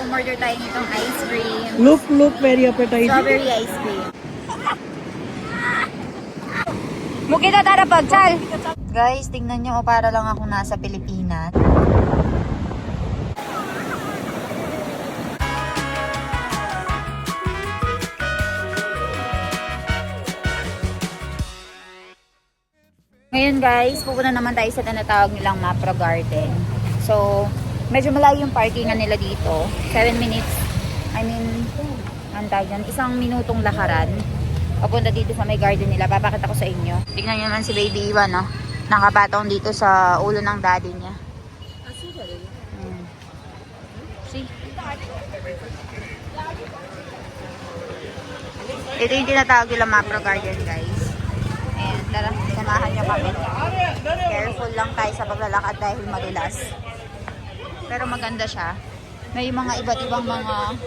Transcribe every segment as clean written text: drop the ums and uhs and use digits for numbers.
umorder tayo nitong ice cream. Look, very appetizing. Strawberry ice cream. Mukita tara pagtsal. Guys, tingnan nyo, para lang ako nasa Pilipinas. Ngayon guys, pupunta naman tayo sa tinatawag nilang Mapro Garden. So, medyo malayo yung parkingan nila dito. 7 minutes. Isang minutong lakaran. Papunta dito sa may garden nila. Papakita ko sa inyo. Tignan nyo naman si Baby Iwan, no? Nakapatong dito sa ulo ng daddy niya. See? Ito yung tinatawag nilang Mapro Garden, guys. Ayan, tara, samahan nyo kami. Careful lang tayo sa paglalakad dahil madulas. Pero maganda siya. May mga iba't ibang mga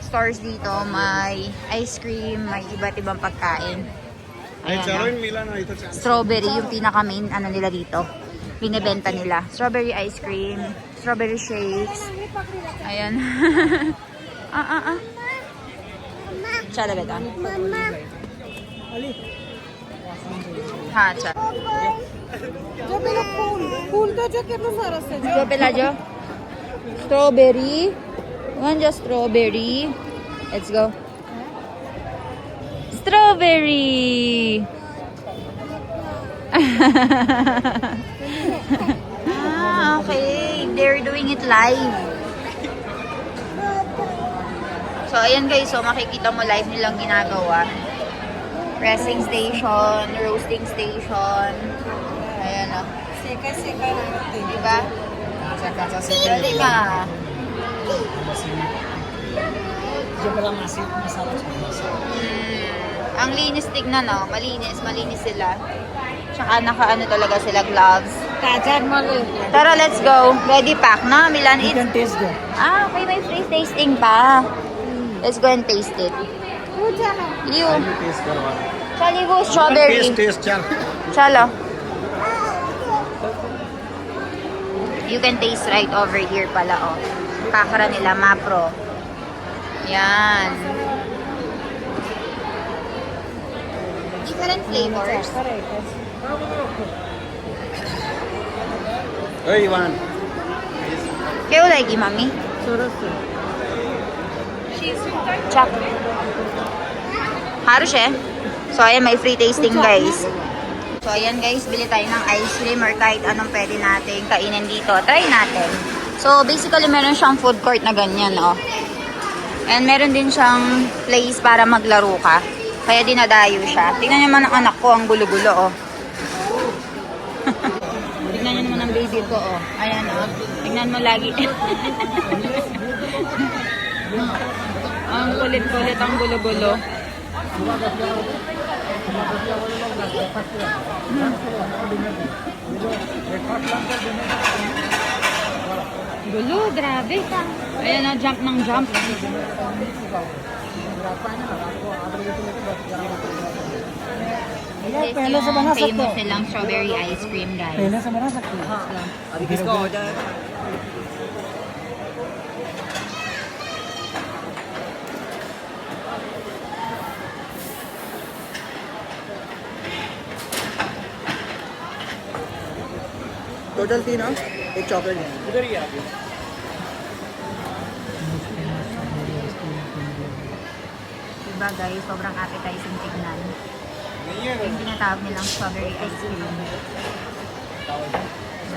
stores dito. May ice cream, may iba't ibang pagkain. Ayan, strawberry yung pinaka main ano nila dito. Binibenta nila. Strawberry ice cream, strawberry shakes. Ayan. Chala beta. Mama. हाँ अच्छा जो पहले फूल का जो कितना सारा से जो पहला जो strawberry one just strawberry let's go strawberry okay, they're doing it live. So ayan guys, so makikita mo live nilang ginagawa. Pressing station, roasting station. Ayan o. Seka natin. Diba? Dali ka. Ang linis tignan o. Malinis sila. Tsaka naka-ano talaga sila, gloves. Tara, let's go. Ready pack na, Milan. You can taste them. Okay, may free tasting pa. Let's go and taste it. You. Chali wo strawberry. Chalo. You can taste right over here pala, oh. Kakara nila, Mapro. Yan. Different flavors. Hey, Ivan. Kayo like, mami? Chak. Harus eh. So, ayan, may free tasting, guys. So, ayan, guys, bili tayo ng ice cream or kahit anong pwede natin kainin dito. Try natin. So, basically, meron siyang food court na ganyan, oh. And meron din siyang place para maglaro ka. Kaya dinadayo siya. Tingnan nyo naman ang anak ko, ang gulo-gulo, oh. Tingnan nyo naman ang baby ko, oh. Ayan, oh. Tingnan mo lagi. Ang kulit-kulit, ang gulo-gulo. Gulo, grabe. Ayan na, jump ng jump. Ito yung famous nilang strawberry ice cream, guys. पहले से बना सकते हैं अभी किसका हो जाएगा? टोटल 3 ना, एक चॉकलेट है उधर ही आप Diba guys, sobrang appetizing tignan. Yung tinatawag nilang strawberry ice cream.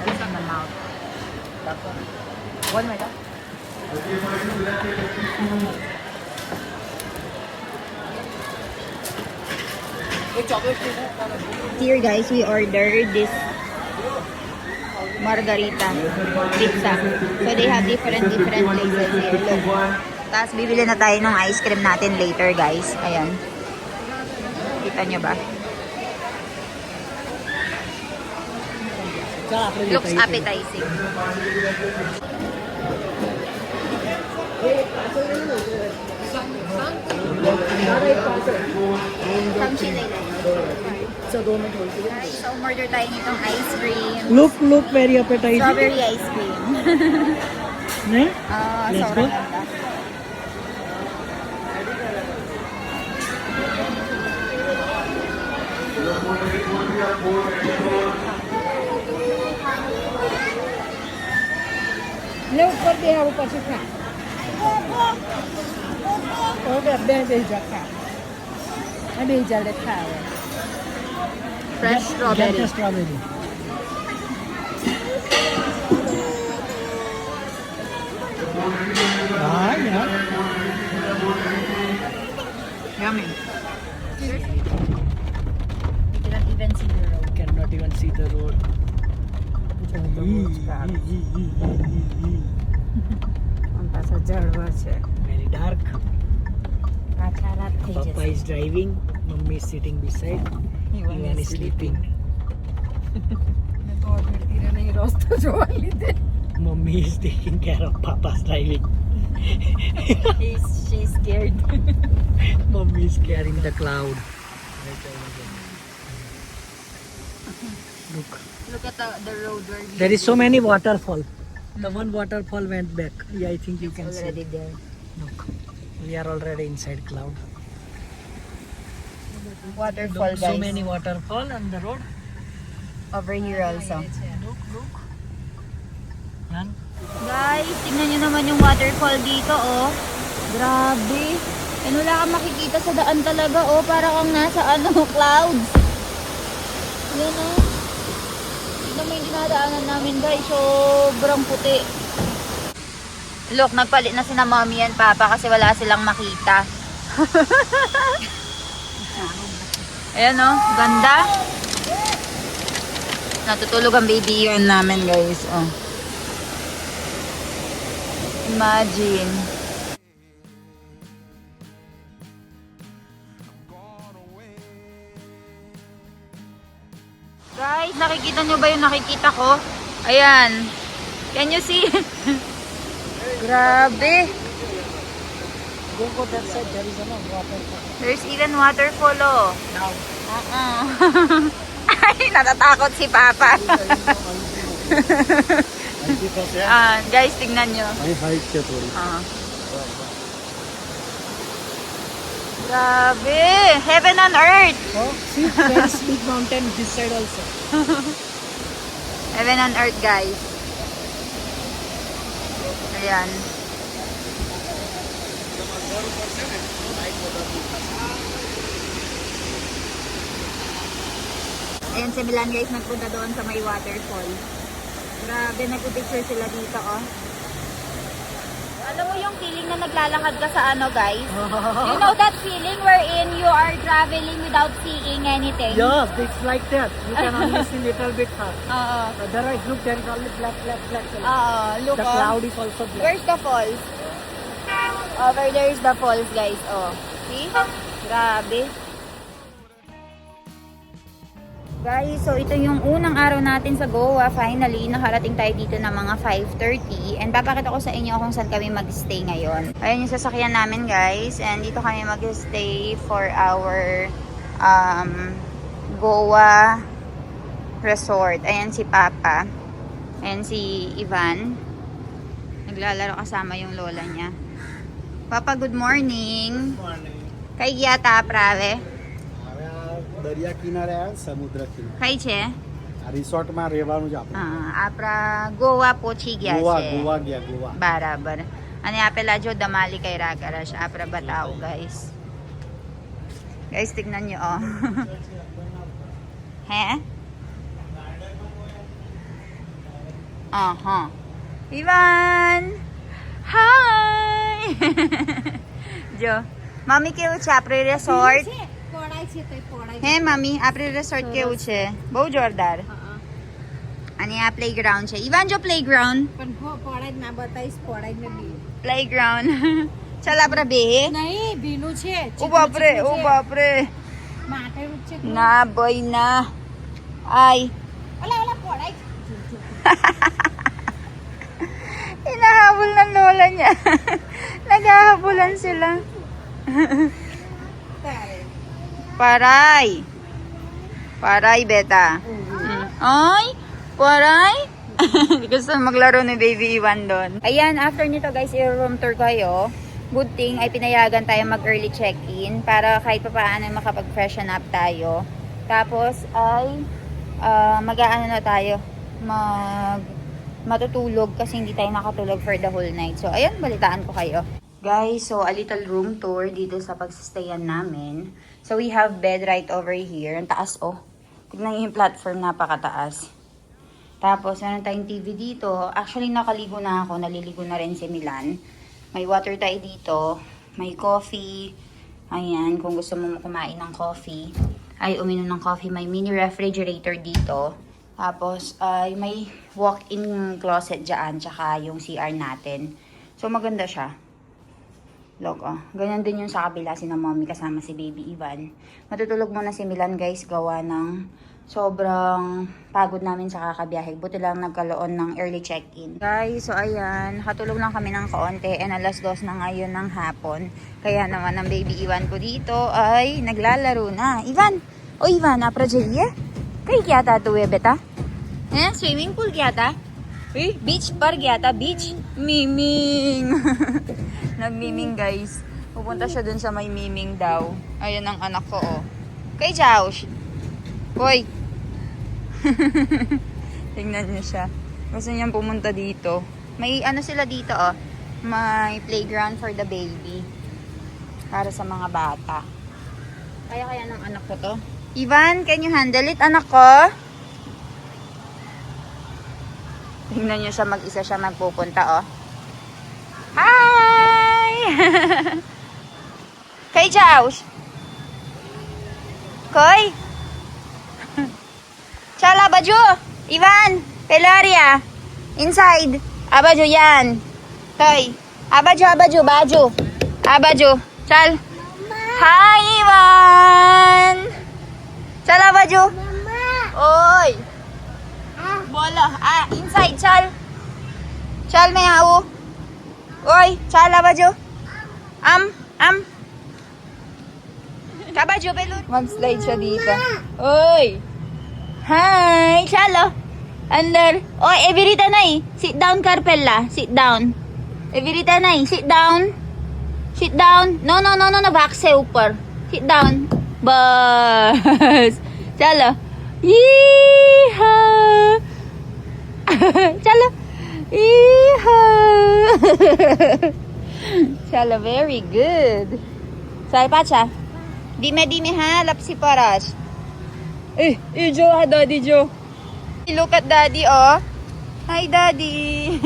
It's in the mouth. One minute एक chocolate Here guys, we ordered this margarita pizza. So they have different places here. Look. Tapos bibili na tayo ng ice cream natin later guys. Ayan. Kita nyo ba? Looks appetizing. Guys, so order tayo nitong ice cream. Look very appetizing. Strawberry ice cream. Ne? Let's sobrang go. ganda. ले ऊपर दे ऊपर से खा और डब्बे भेजा खा अभी जल्दी खा Fresh strawberry. Get the strawberry. Yeah. Yummy. We cannot even see the road. Cannot even see the road. पाछा जड़वा છે Very dark. પાછા રાત થઈ Papa જશે. is driving. Mummy is sitting beside. Ivan is sleeping. મેં તો ભીડતી રે નહીં રસ્તો જોવા લીધે Mummy is taking care of Papa's driving. She's scared. Mummy is carrying the cloud. Look. Look at the road where we There is so many waterfall. The one waterfall went back. Yeah, I think you can already see. there. Look. We are already inside cloud. Waterfall, So guys. many waterfall on the road. Over here also. Look. Yan. Guys, tingnan nyo naman yung waterfall dito, oh. Grabe. And wala kang makikita sa daan talaga, oh. Para kang nasa, clouds. Yan, oh. Tingnan mo yung dinadaanan namin, guys. Sobrang puti. Look, nagpalit na sina mommy and papa kasi wala silang makita. Ayan, oh. Ganda. Natutulog ang baby yun namin, guys, oh. Imagine. Guys, nakikita nyo ba yung nakikita ko? Ayan. Can you see? Grabe. Go that side. There is a waterfall. There's even waterfall, oh. Now. Ay, natatakot si Papa. Guys, tingnan nyo. Grabe. Heaven on earth. Oh, see, there is big mountain this side also. Heaven on earth, guys. Ayan. Ayan si Milan, guys, nagpunta doon sa may waterfall. Grabe, nagpipicture sila dito, oh. Alam mo yung feeling na naglalakad ka sa ano, guys? You know that feeling wherein you are traveling without seeing anything? Yes, it's like that. You can only see little bit far. Oo. There is, look, there is only black. Oo, look, The oh. cloud is also black. Where's the falls? Over there is the falls, guys. Oh. See? Grabe. Guys, so ito yung unang araw natin sa Goa. Finally, nakarating tayo dito ng mga 5:30. And papakita ko sa inyo kung saan kami mag-stay ngayon. Ayan yung sasakyan namin, guys. And dito kami mag-stay for our Goa resort. Ayan si Papa. Ayan si Ivan. Naglalaro kasama yung lola niya. Papa, good morning. Kay Gyata, prave. દરિયા કિનારે આવ્યા સમુદ્ર કિનારે Kay Che. આ રિસોર્ટમાં રહેવાનું છે આપણે આપણા ગોવા પહોંચી ગયા ગોવા છે. ગોવા ગયા ગોવા બરાબર. અને આપેલા જો દમાલી કઈ રાકરા છે. આપણા બતાવો, guys. Guys, tignan nyo, oh. He? Aha. Ivan! Hi! Jo. Mami, કેવું છે આપણે resort? પડાય છે તો પડાય હે મમ્મી, આપણે resort કેવું છે? બહુ જોરદાર. અને આ પ્લેગ્રાઉન્ડ છે. ઇવાન જો પ્લેગ્રાઉન્ડ. પણ હો પડાય ના બતાઈશ પડાય ને બી પ્લેગ્રાઉન્ડ. ચાલ આપણે બેહે. નહીં ભીનું છે ઓ બાપરે, ઓ બાપરે. માટે રૂપ છે ના ભાઈ ના. Ay. ઓલા ઓલા પડાય Hinahabol ng lola niya. Naghahabulan sila. Paray. Paray, beta. Ay, paray. Gusto maglaro ni Baby Iwan doon. Ayan, after nito guys, i-room tour ko kayo. Good thing ay pinayagan tayo mag-early check-in para kahit pa paano makapag-freshen up tayo. Tapos ay mag-aano na tayo, matutulog kasi hindi tayo nakatulog for the whole night. So ayan, balitaan ko kayo. Guys, so a little room tour dito sa pagsistayan namin. So we have bed right over here. Ang taas oh. Tignan yung platform, napakataas. Tapos meron tayong TV dito. Actually nakaligo na ako, naliligo na rin si Milan. May water tayo dito, may coffee. Ayan, kung gusto mo kumain ng coffee, ay uminom ng coffee, may mini refrigerator dito. Tapos ay may walk-in closet dyan, tsaka yung CR natin. So maganda siya. Look, oh. Ganyan din yung sa kabila, si na mommy kasama si Baby Ivan. Matutulog muna si Milan guys, gawa ng sobrang pagod namin sa kakabiyahe. Buti lang nagkaloon ng early check-in. Guys, so ayan, katulog lang kami ng kaunti and alas 2 na ngayon ng hapon. Kaya naman ang Baby Ivan ko dito ay naglalaro na. Ivan! O Ivan, aprajaiye? Kaya kya ta tuwe beta? Eh, swimming pool kya ta? Eh, beach par kya ta? Beach? Miming! Nagmiming guys. Pupunta siya dun sa may miming daw. Ayun ang anak ko oh. Kay Josh. Hoy! Tingnan niyo siya. Gusto niyang pumunta dito. May ano sila dito oh. May playground for the baby. Para sa mga bata. Kaya ng anak ko to. Ivan, can you handle it anak ko? Tingnan niyo siya, mag-isa siya magpupunta oh. Hi! Kay Josh. Koy? Chala, Abaju! Ivan! Pelaria! Inside! Abaju, yan! Koy! Abaju! Abaju! Chal! Hi, Ivan! Chal, Abaju! Oy! Bola! Inside, Chal! Chal, may au! Oy! Chal, Abaju! Abaju, pelur! Mag-slide siya dito. Oy! Hi! Chalo! Under! Oy, Everita Nay! Sit down, Carpella! Sit down! Everita Nay! Sit down! Sit down! No! Back sa upper! Sit down! Bas! Chalo! Yeehaw! Chalo! Yeehaw! Chalo, very good! Say, Pacha! Dime ha! Lapsi paras! Jo, Daddy Jo. Look at Daddy, oh. Hi, Daddy.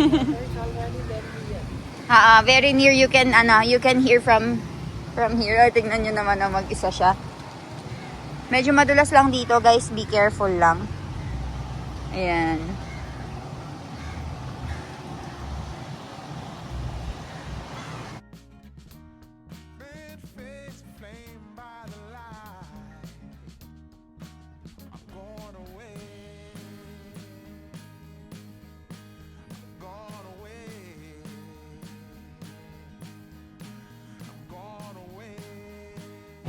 Very near. You can hear from here. Tingnan nyo naman na mag-isa siya. Medyo madulas lang dito, guys. Be careful lang. Ayan.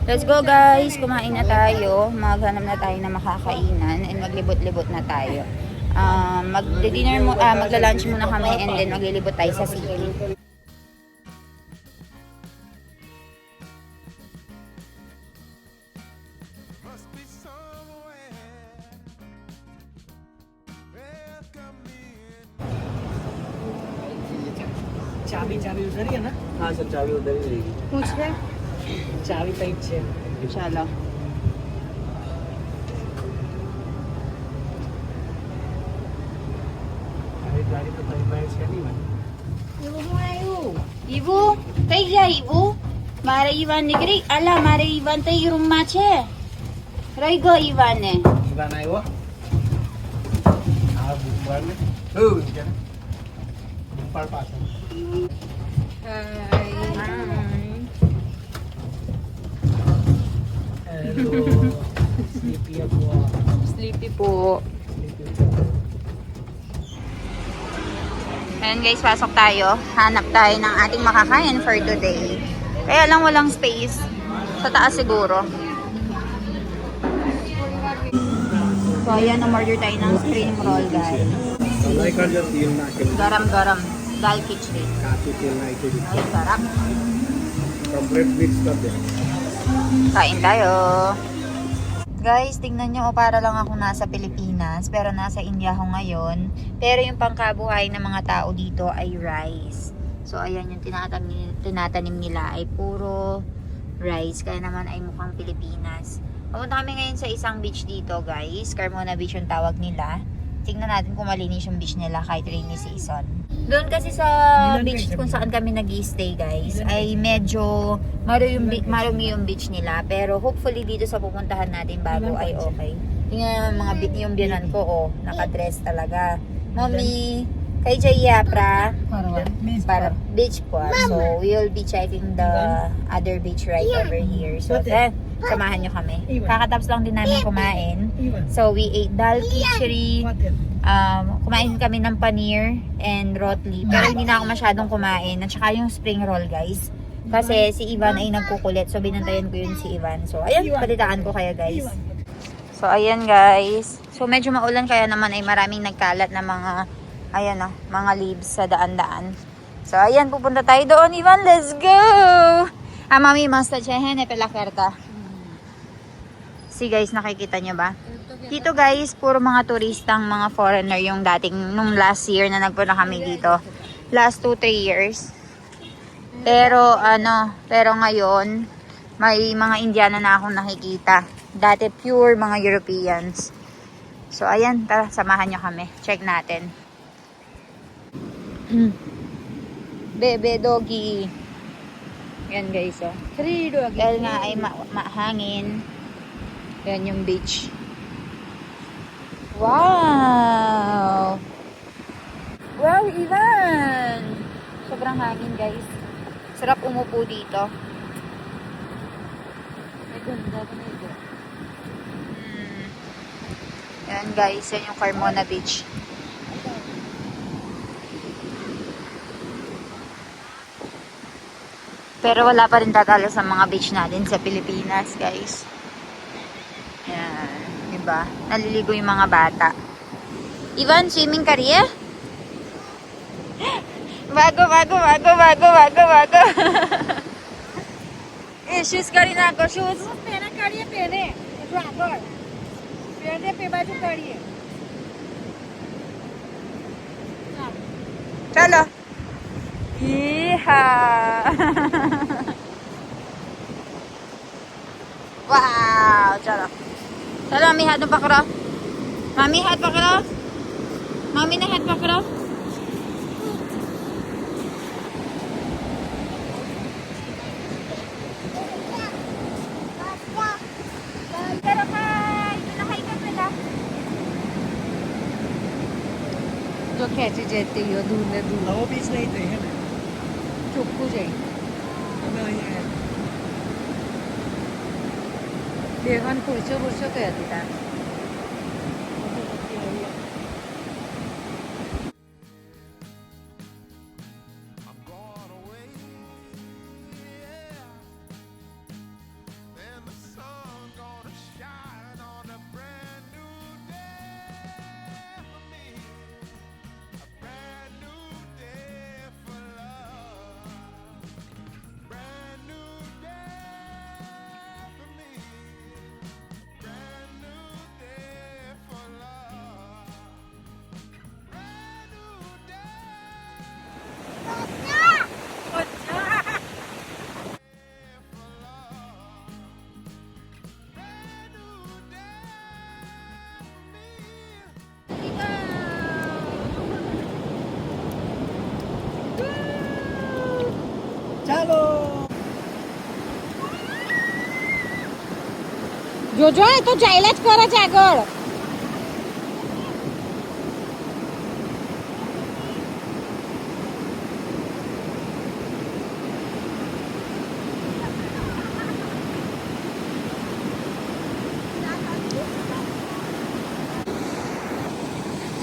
Let's go guys, kumain na tayo, maghanap na tayo na makakainan and maglibot-libot na tayo. Magla-lunch muna kami and then maglilibot tayo sa city. चाबी उधर ही है ना? हाँ सर, चाबी उधर ही रहेगी. पूछ रहे? चाबी टाइप से चलो. गाड़ी तो कहीं बैठ से नहीं बनी. Ibu, kay ya Ibu? Mare Ivan negeri, ala mare Ivan tay rumah છે. Roi go Ivan ne. Ivan આવ્યો? હા, બુકવાર ને. કે ને. બુકવાર પાછળ. Hi. Hello. Sleepy ako. Sleepy po. Ayan guys, pasok tayo. Hanap tayo ng ating makakain for today. Kaya lang walang space. Sa taas siguro. So ayan, umorder tayo ng spring roll guys. मलाई काट्दा तेल नाखेर Garam-garam. Dal khichdi. काँचो तेल नाखेर Ay, sarap. Complete mix गरिदियो Kain tayo. Guys, tingnan nyo, para lang ako nasa Pilipinas, pero nasa India ako ngayon. Pero yung pangkabuhay ng mga tao dito ay rice. So, ayan yung tinatanim nila ay puro rice. Kaya naman ay mukhang Pilipinas. Pumunta kami ngayon sa isang beach dito, guys. Carmona Beach yung tawag nila. Tingnan natin kung malinis yung beach nila kahit rainy season. Doon kasi sa beach kung saan kami nag-stay, guys, ay medyo marumi yung beach nila. Pero hopefully dito sa pupuntahan natin bago ay okay. Tingnan yung biyanan ko, oh, nakadress talaga. Mommy, kay Jayapra para beach po. So, we will be checking the other beach right over here. So, samahan nyo kami. Kakatapos lang din namin kumain. So, we ate dal khichdi. Kumain kami ng paneer and rotli. Pero hindi na ako masyadong kumain. At saka yung spring roll, guys. Kasi si Ivan ay nagkukulit. So, binantayan ko yun si Ivan. So, ayan, palitaan ko kaya, guys. So, ayan, guys. So, medyo maulan kaya naman ay maraming nagkalat na mga, ayan o, mga leaves sa daan-daan. So, ayan, pupunta tayo doon, Ivan. Let's go! Mami, masta chehen e pela karta. See, guys, nakikita nyo ba? Dito, guys, puro mga turistang, mga foreigner yung dating, nung last year na nagpunta kami dito. Last 2-3 years. Pero, pero ngayon, may mga Indiana na akong nakikita. Dati pure mga Europeans. So, ayan, tara, samahan nyo kami. Check natin. Bebe doggy. Yan, guys, oh. Dahil nga ay mahangin. Yan yung beach. Wow! Wow, Ivan! Sobrang hangin, guys. Sarap umupo dito. Yan, guys. Yan yung Carmona Beach. Pero wala pa rin tatalo sa mga beach natin sa Pilipinas, guys. Yan. Diba? Naliligo yung mga bata. Ivan, swimming ka rin? Bago. Shoes ka rin ako, shoes. Pena kaɗिए pene. Ito agad. Pene pe baju kaɗिए. Chalo. Iha. Wow, chalo. चलो मम्मी हाथ में पकड़ो मम्मी हाथ पकड़ो मम्मी ने हाथ पकड़ो जो खेची जेती हो दूर ने दूर वो बीच नहीं थे है ना चुप्पू जाई हमें वहीं आया बेगन पुरचो तो याती था जो तो जायलाच करायचं આગળ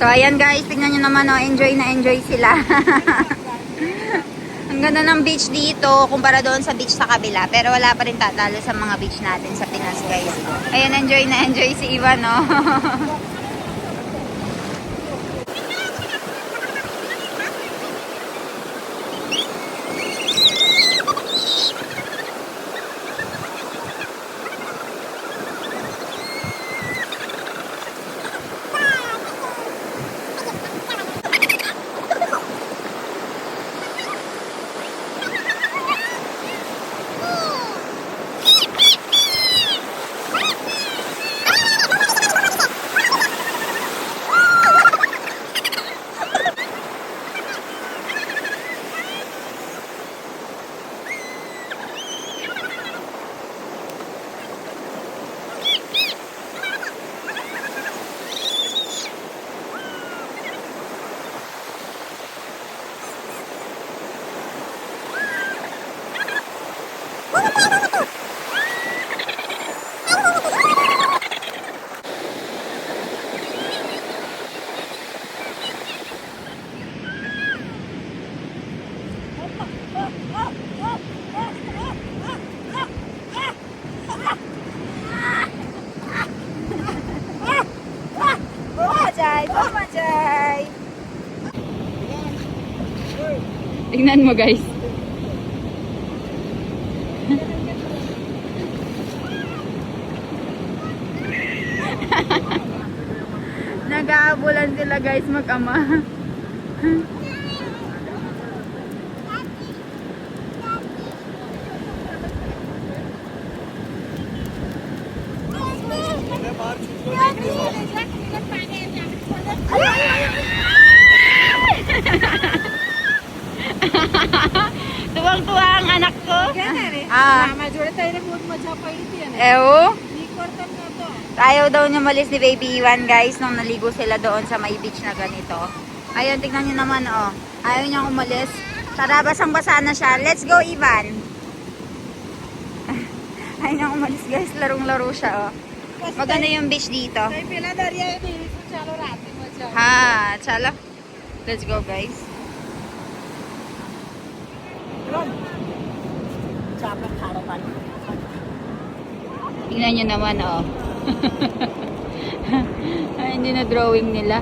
So, ayan guys, tingnan nyo naman, oh, enjoy na enjoy sila. Ang ganda ng beach dito, kumpara doon sa beach sa kabila. Pero wala pa rin tatalo sa mga beach natin sa Pinas, guys. Ayan, enjoy na enjoy si Ivan, oh. Bumajay! Bumajay! Tingnan mo guys. Nag-aabulan sila guys mag-ama. Tuwang-tuwa ang anak ko. मामा जोडे तैरे बहुत मजा पडली ती ना Ewo. मी करतात ना तो Ayaw daw niya malis ni Baby Iwan guys nung naligo sila doon sa may beach na ganito. Ayun, tignan niyo naman oh. Ayaw niya umalis. Tara, basang-basa na siya. Let's go, Ivan. Ayaw niya umalis guys. Larong-laro siya oh. Maganda yung beach dito. काही पेला दर्या आहे ते चालू राहते मजा Ha, chala. Let's go guys. Tingnan nyo naman oh. Ay, hindi na drawing nila.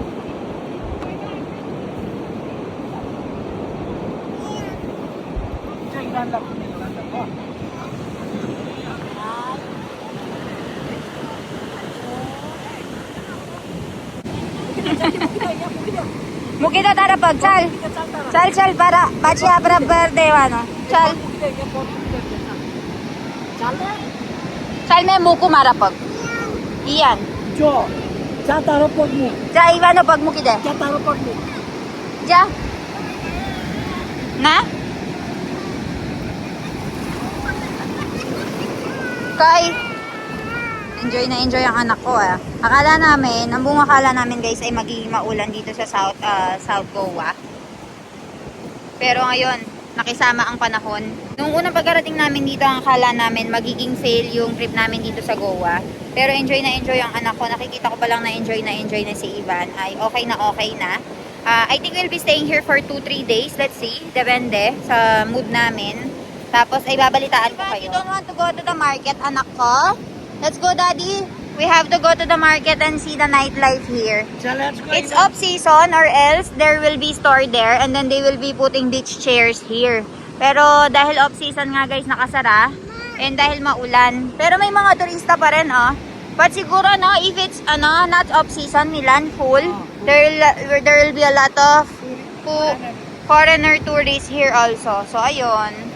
मुकिता तारा पग चल चल चल para बचिया बराबर देवानो चल चल मैं मुको मारा पग Iyan Jo, cha taro pag mo. ja Ivano pag mo kide Cha taro pag mo. ja na kay enjoy na enjoy ang anak ko ah. Akala namin, ang buong akala namin guys ay magiging maulan dito sa South Goa. Pero ngayon, nakisama ang panahon. Nung unang pagkarating namin dito, ang akala namin magiging fail yung trip namin dito sa Goa. Pero enjoy na enjoy ang anak ko. Nakikita ko pa lang na enjoy na si Ivan. Ay okay na. I think we'll be staying here for 2-3 days. Let's see. Depende sa mood namin. Tapos ay babalitaan ko kayo. You don't want to go to the market, anak ko? Let's go, Daddy. We have to go to the market and see the nightlife here. Cha, let's go. It's off season or else there will be store there and then they will be putting beach chairs here. Pero dahil off season nga guys nakasara and dahil maulan. Pero may mga turista pa rin oh. But siguro no, if it's not off season, Milan full, there will be a lot of foreigner tourists here also. So ayun.